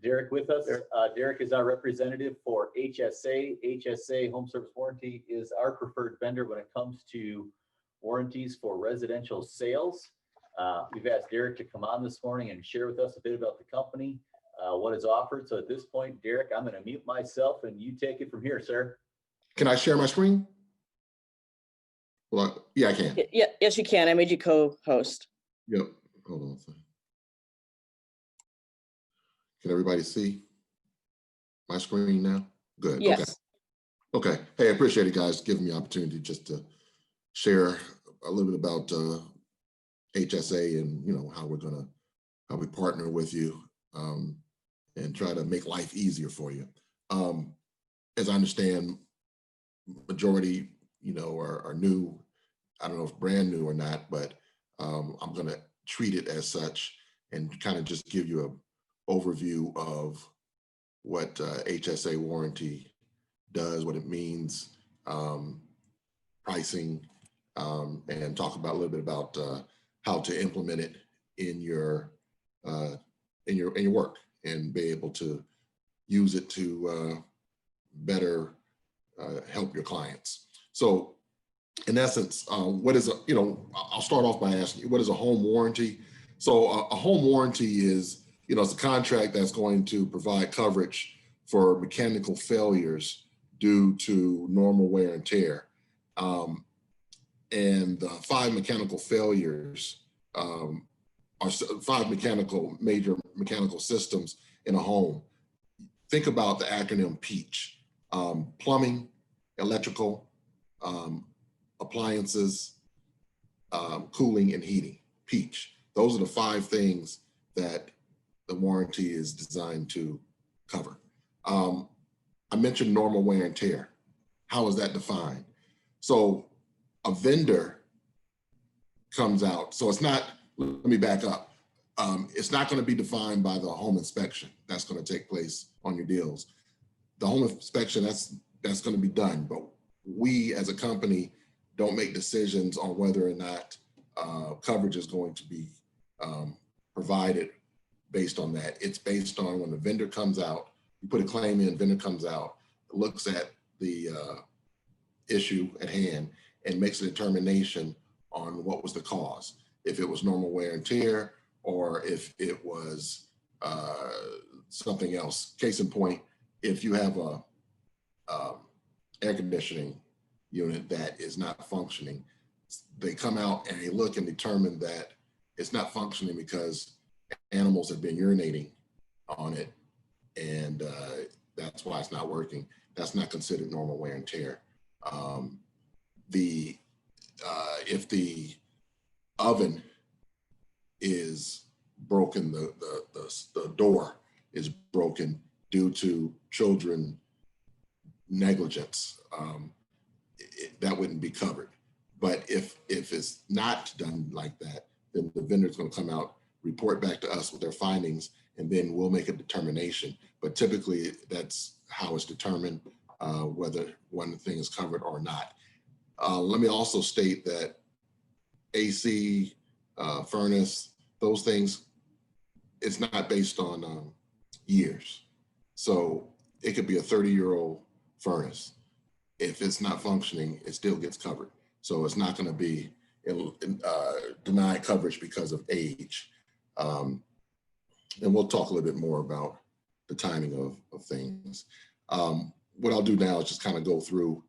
Derrick with us. Derrick is our representative for HSA. HSA Home Service Warranty is our preferred vendor when it comes to warranties for residential sales. We've asked Derrick to come on this morning and share with us a bit about the company, what is offered. So at this point, Derrick, I'm going to mute myself and you take it from here, sir. Can I share my screen? Well, yeah, I can. Yeah, yes, you can. I made you co-host. Yep. Hold on a second. Can everybody see my screen now? Good. Yes. Okay. Hey, I appreciate it, guys, giving me the opportunity just to share a little bit about HSA and how we partner with you and try to make life easier for you. As I understand, majority are new. I don't know if brand new or not, but I'm going to treat it as such and kind of just give you a overview of what HSA warranty does, what it means, pricing, and talk about a little bit about how to implement it in your work and be able to use it to better help your clients. So, in essence, what is I'll start off by asking you, what is a home warranty? So, a home warranty is it's a contract that's going to provide coverage for mechanical failures due to normal wear and tear. And the 5 mechanical failures are 5 major mechanical systems in a home. Think about the acronym PEACH: plumbing, electrical, appliances, cooling, and heating. PEACH. Those are the 5 things that the warranty is designed to cover. I mentioned normal wear and tear. How is that defined? So a vendor comes out. So it's not, let me back up. It's not going to be defined by the home inspection that's going to take place on your deals. The home inspection, that's going to be done, but we as a company don't make decisions on whether or not coverage is going to be provided based on that. It's based on when the vendor comes out, you put a claim in, vendor comes out, looks at the issue at hand and makes a determination on what was the cause. If it was normal wear and tear, or if it was something else. Case in point, if you have a air conditioning unit that is not functioning, they come out and they look and determine that it's not functioning because animals have been urinating on it, and that's why it's not working. That's not considered normal wear and tear. If the oven is broken, the door is broken due to children negligence, that wouldn't be covered. But if it's not done like that, then the vendor's going to come out, report back to us with their findings, and then we'll make a determination. But typically, that's how it's determined whether one thing is covered or not. Let me also state that AC, furnace, those things, it's not based on years. So it could be a 30-year-old furnace. If it's not functioning, it still gets covered. So it's not going to be denied coverage because of age. And we'll talk a little bit more about the timing of things. What I'll do now is just kind of go through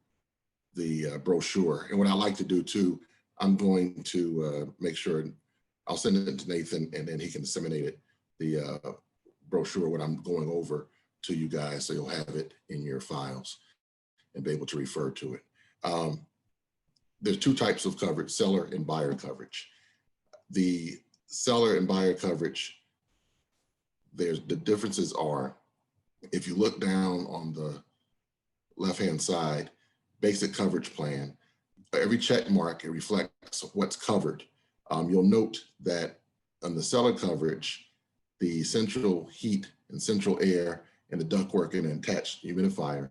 the brochure. And what I like to do too, I'm going to make sure I'll send it to Nathan and then he can disseminate it, the brochure, what I'm going over to you guys, so you'll have it in your files and be able to refer to it. There's 2 types of coverage: seller and buyer coverage. The seller and buyer coverage, the differences are, if you look down on the left-hand side, basic coverage plan, every check mark, it reflects what's covered. You'll note that on the seller coverage, the central heat and central air and the ductwork and attached humidifier,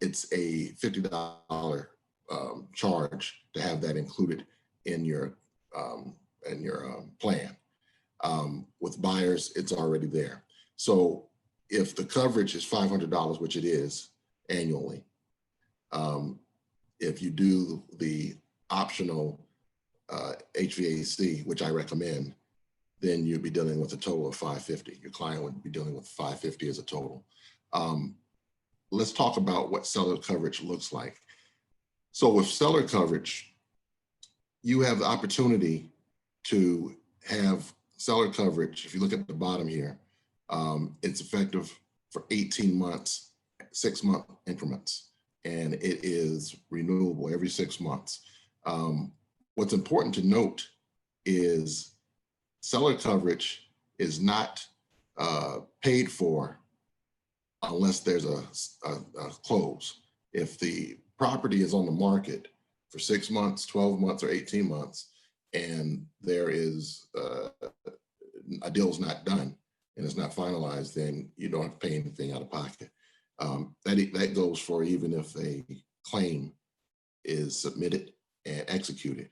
it's a $50 charge to have that included in your plan. With buyers, it's already there. So if the coverage is $500, which it is annually, if you do the optional HVAC, which I recommend, then you'd be dealing with a total of $550. Your client would be dealing with $550 as a total. Let's talk about what seller coverage looks like. So with seller coverage, you have the opportunity to have seller coverage. If you look at the bottom here, it's effective for 18 months, 6-month increments, and it is renewable every 6 months. What's important to note is seller coverage is not paid for unless there's a close. If the property is on the market for 6 months, 12 months, or 18 months, and there is a deal is not done and it's not finalized, then you don't have to pay anything out of pocket. That goes for even if a claim is submitted and executed.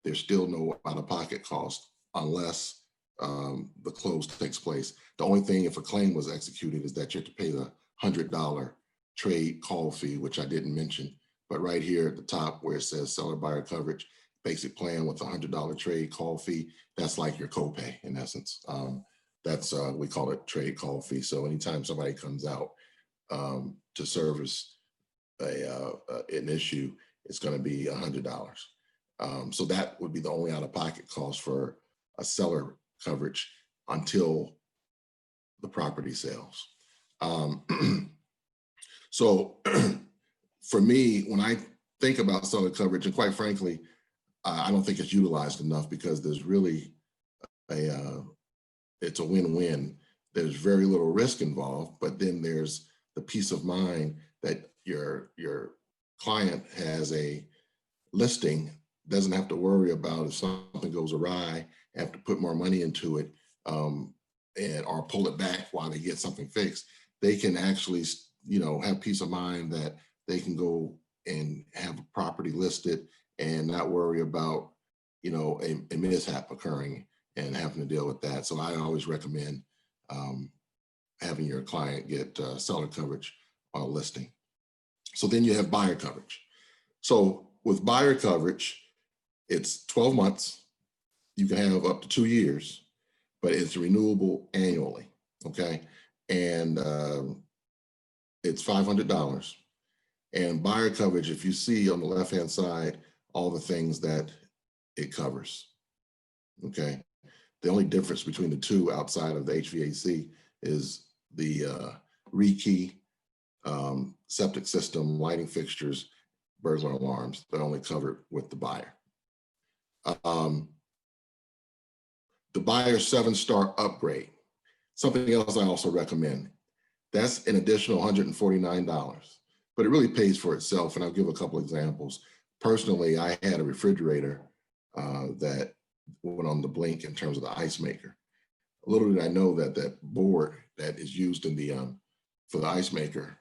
There's still no out-of-pocket cost unless the close takes place. The only thing, if a claim was executed, is that you have to pay the $100 trade call fee, which I didn't mention. But right here at the top where it says seller buyer coverage, basic plan with a $100 trade call fee, that's like your copay in essence. That's we call it trade call fee. So anytime somebody comes out to service an issue, it's going to be $100. So that would be the only out-of-pocket cost for a seller coverage until the property sells. So for me, when I think about seller coverage, and quite frankly, I don't think it's utilized enough because there's really it's a win-win. There's very little risk involved, but then there's the peace of mind that your client has a listing, doesn't have to worry about if something goes awry, have to put more money into it, or pull it back while they get something fixed. They can actually, have peace of mind that they can go and have a property listed and not worry about, a mishap occurring and having to deal with that. So I always recommend having your client get seller coverage on a listing. So then you have buyer coverage. So with buyer coverage, it's 12 months. You can have up to 2 years, but it's renewable annually, okay? And it's $500. And buyer coverage, if you see on the left-hand side, all the things that it covers, okay? The only difference between the two outside of the HVAC is the rekey, septic system, lighting fixtures, burglar alarms. They're only covered with the buyer. The buyer 7-star upgrade, something else I also recommend. That's an additional $149, but it really pays for itself. And I'll give a couple examples. Personally, I had a refrigerator that went on the blink in terms of the ice maker. Little did I know that that board that is used in the for the ice maker,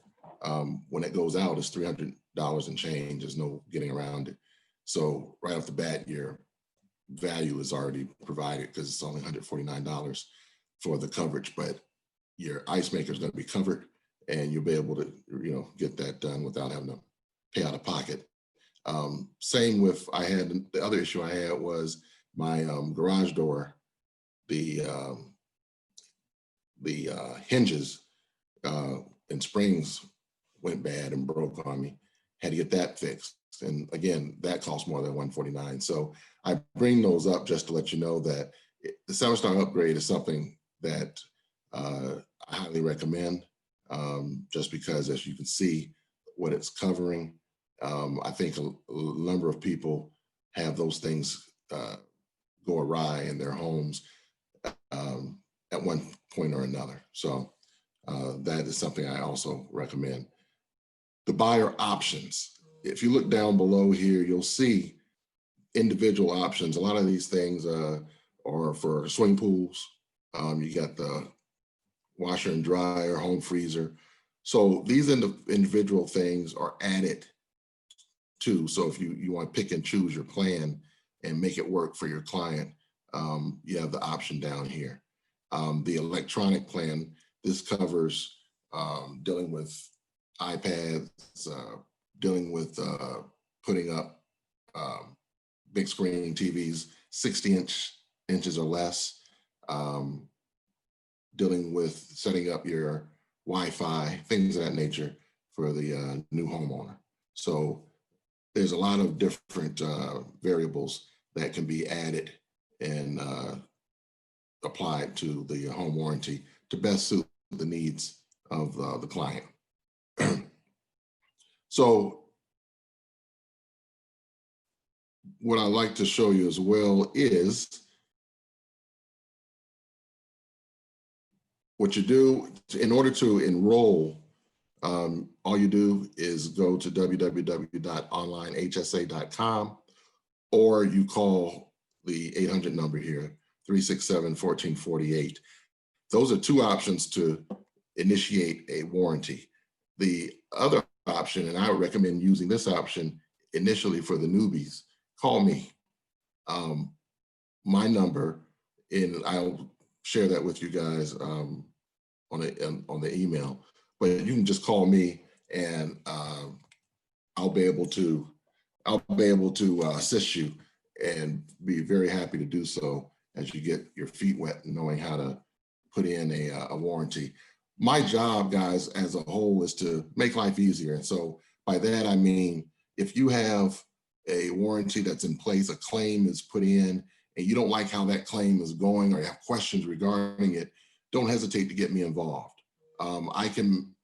when it goes out, is $300 and change. There's no getting around it. So right off the bat, your value is already provided because it's only $149 for the coverage, but your ice maker is going to be covered and you'll be able to, get that done without having to pay out of pocket. Same with, the other issue I had was my garage door, the hinges and springs went bad and broke on me. Had to get that fixed. And again, that cost more than $149. So I bring those up just to let you know that the 7-star upgrade is something that I highly recommend, just because, as you can see, what it's covering. I think a number of people have those things go awry in their homes at one point or another. So that is something I also recommend. The buyer options. If you look down below here, you'll see individual options. A lot of these things are for swimming pools. You got the washer and dryer, home freezer. So these individual things are added to. So if you want to pick and choose your plan and make it work for your client, you have the option down here. The electronic plan, this covers dealing with iPads, dealing with putting up big screen TVs, 60 inches or less, dealing with setting up your Wi-Fi, things of that nature for the new homeowner. So there's a lot of different variables that can be added and applied to the home warranty to best suit the needs of the client. So what I'd like to show you as well is what you do in order to enroll. All you do is go to www.onlinehsa.com, or you call the 800 number here, 367-1448. Those are two options to initiate a warranty. The other option, and I would recommend using this option initially for the newbies, call me. My number, and I'll share that with you guys on the email, but you can just call me and I'll be able to assist you and be very happy to do so as you get your feet wet and knowing how to put in a warranty. My job, guys, as a whole is to make life easier. And so by that, I mean, if you have a warranty that's in place, a claim is put in, and you don't like how that claim is going or you have questions regarding it, don't hesitate to get me involved. I can,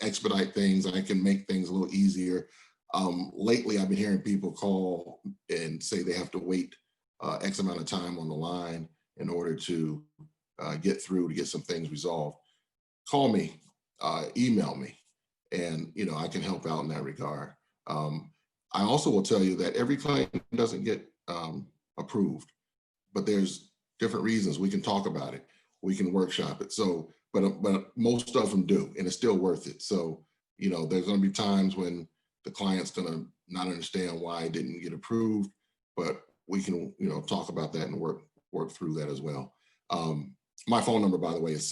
expedite things. I can make things a little easier. Lately, I've been hearing people call and say they have to wait X amount of time on the line in order to get through to get some things resolved. Call me, email me, and I can help out in that regard. I also will tell you that every claim doesn't get approved, but there's different reasons. We can talk about it. We can workshop it. So, but most of them do, and it's still worth it. So, there's going to be times when the client's going to not understand why it didn't get approved, but we can, talk about that and work through that as well. My phone number, by the way, is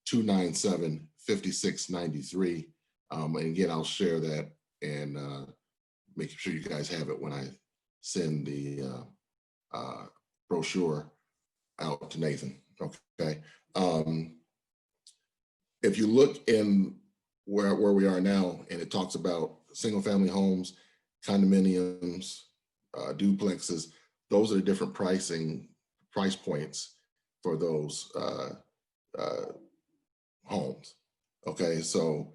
708-297-5693. And again, I'll share that and make sure you guys have it when I send the brochure out to Nathan. Okay. If you look in where we are now, and it talks about single family homes, condominiums, duplexes, those are the different price points for those homes. Okay, so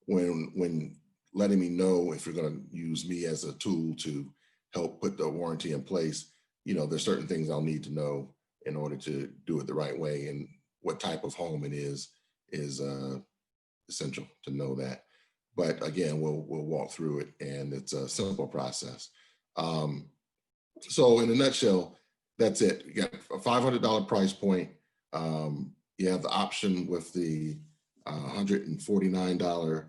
when letting me know if you're going to use me as a tool to help put the warranty in place, there's certain things I'll need to know in order to do it the right way, and what type of home it is essential to know that. But again, we'll walk through it, and it's a simple process. So in a nutshell, that's it. You got a $500 price point. You have the option with the $149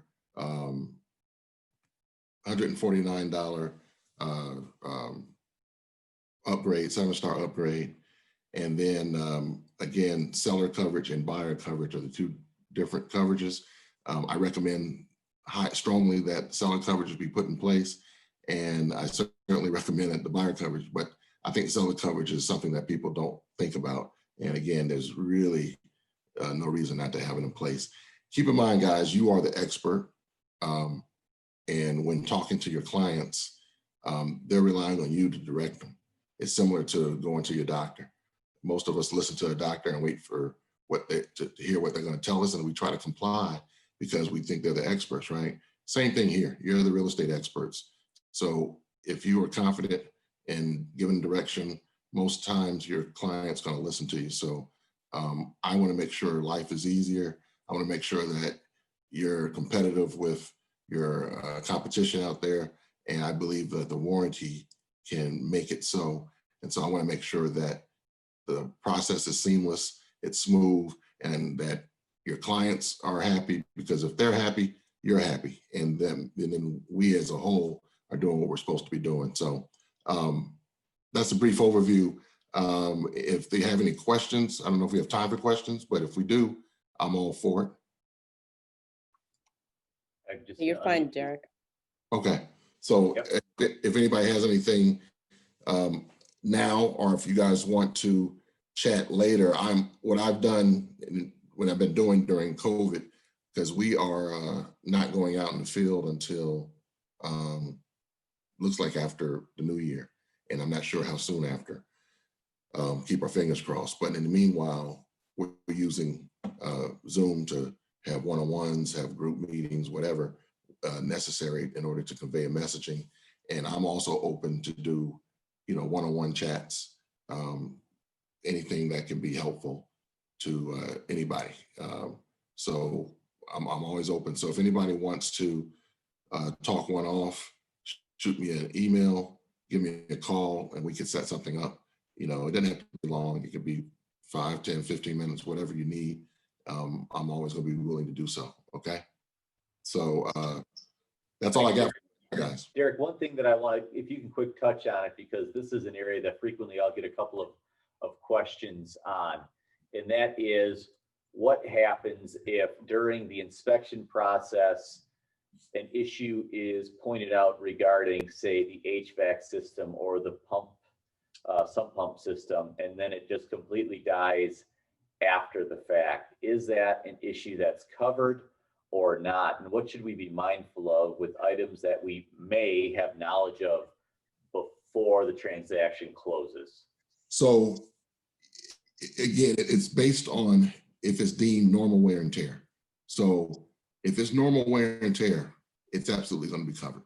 upgrade, 7-star upgrade. And then again, seller coverage and buyer coverage are the two different coverages. I recommend strongly that seller coverage be put in place. And I certainly recommend that the buyer coverage, but I think seller coverage is something that people don't think about. And again, there's really no reason not to have it in place. Keep in mind, guys, you are the expert. And when talking to your clients, they're relying on you to direct them. It's similar to going to your doctor. Most of us listen to a doctor and wait for to hear what they're going to tell us, and we try to comply because we think they're the experts, right? Same thing here. You're the real estate experts. So if you are confident in giving direction, most times your client's going to listen to you. So I want to make sure life is easier. I want to make sure that you're competitive with your competition out there. And I believe that the warranty can make it so. And so I want to make sure that the process is seamless, it's smooth, and that your clients are happy, because if they're happy, you're happy. And then we as a whole are doing what we're supposed to be doing. So that's a brief overview. If they have any questions, I don't know if we have time for questions, but if we do, I'm all for it. You're fine, Derrick. Okay, so if anybody has anything now, or if you guys want to chat later, what I've done and what I've been doing during COVID, because we are not going out in the field until looks like after the new year, and I'm not sure how soon after. Keep our fingers crossed. But in the meanwhile, we're using Zoom to have one-on-ones, have group meetings, whatever necessary in order to convey a messaging. And I'm also open to do, one-on-one chats, anything that can be helpful to anybody. So I'm always open. So if anybody wants to talk one-off, shoot me an email, give me a call, and we can set something up. It doesn't have to be long. It could be 5, 10, 15 minutes, whatever you need. I'm always going to be willing to do so. Okay. So that's all I got, guys. Derrick, one thing that I want to, if you can quick touch on it, because this is an area that frequently I'll get a couple of questions on, and that is what happens if during the inspection process, an issue is pointed out regarding, say, the HVAC system or the sump pump system, and then it just completely dies after the fact. Is that an issue that's covered or not? And what should we be mindful of with items that we may have knowledge of before the transaction closes? So again, it's based on if it's deemed normal wear and tear. So if it's normal wear and tear, it's absolutely going to be covered.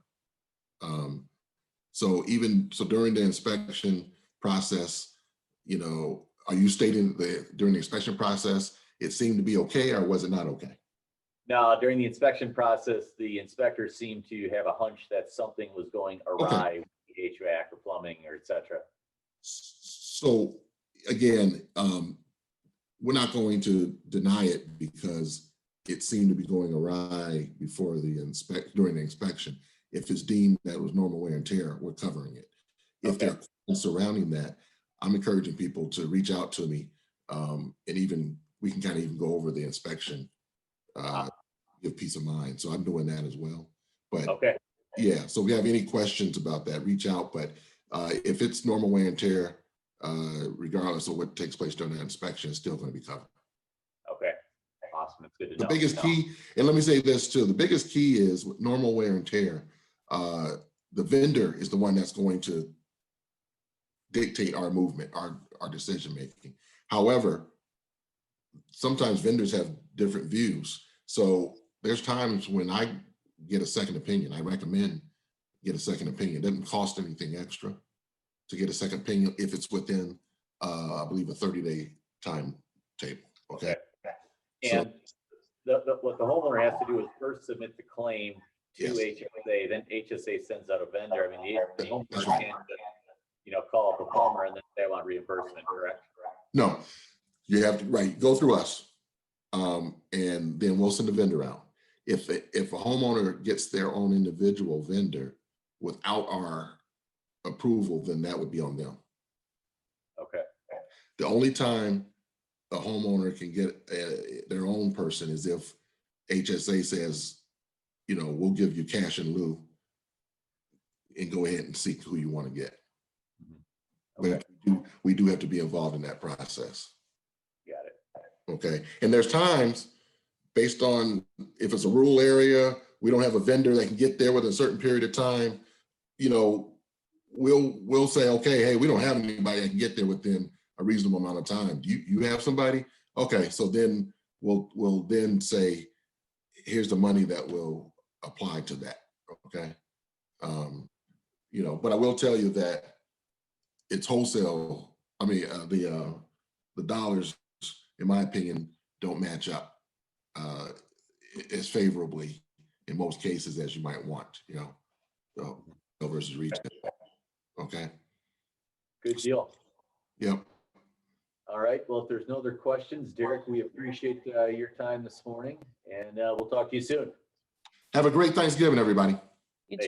So during the inspection process, are you stating that during the inspection process, it seemed to be okay, or was it not okay? No, during the inspection process, the inspector seemed to have a hunch that something was going awry with the HVAC or plumbing or et cetera. So again, we're not going to deny it because it seemed to be going awry before during the inspection. If it's deemed that it was normal wear and tear, we're covering it. If there are questions surrounding that, I'm encouraging people to reach out to me, and we can kind of even go over the inspection, give peace of mind. So I'm doing that as well. But yeah, so if you have any questions about that, reach out. But if it's normal wear and tear, regardless of what takes place during that inspection, it's still going to be covered. Okay, awesome. It's good to know. The biggest key, and let me say this too, the biggest key is with normal wear and tear, the vendor is the one that's going to dictate our movement, our decision making. However, sometimes vendors have different views. So there's times when I get a second opinion. I recommend get a second opinion. It doesn't cost anything extra to get a second opinion if it's within, I believe, a 30-day time table. Okay. And what the homeowner has to do is first submit the claim to HSA, then HSA sends out a vendor. I mean, the homeowner can't, call up a plumber and then they want reimbursement, correct? No, you have to go through us, and then we'll send a vendor out. If a homeowner gets their own individual vendor without our approval, then that would be on them. Okay. The only time a homeowner can get their own person is if HSA says, we'll give you cash in lieu and go ahead and seek who you want to get. Okay. But we do have to be involved in that process. Got it. Okay. And there's times based on if it's a rural area, we don't have a vendor that can get there within a certain period of time, we'll say, okay, hey, we don't have anybody that can get there within a reasonable amount of time. Do you have somebody? Okay, so then we'll then say, here's the money that will apply to that. Okay, but I will tell you that it's wholesale. I mean, the dollars, in my opinion, don't match up as favorably in most cases as you might want. So versus retail. Okay. Good deal. Yep. All right. Well, if there's no other questions, Derrick, we appreciate your time this morning, and we'll talk to you soon. Have a great Thanksgiving, everybody.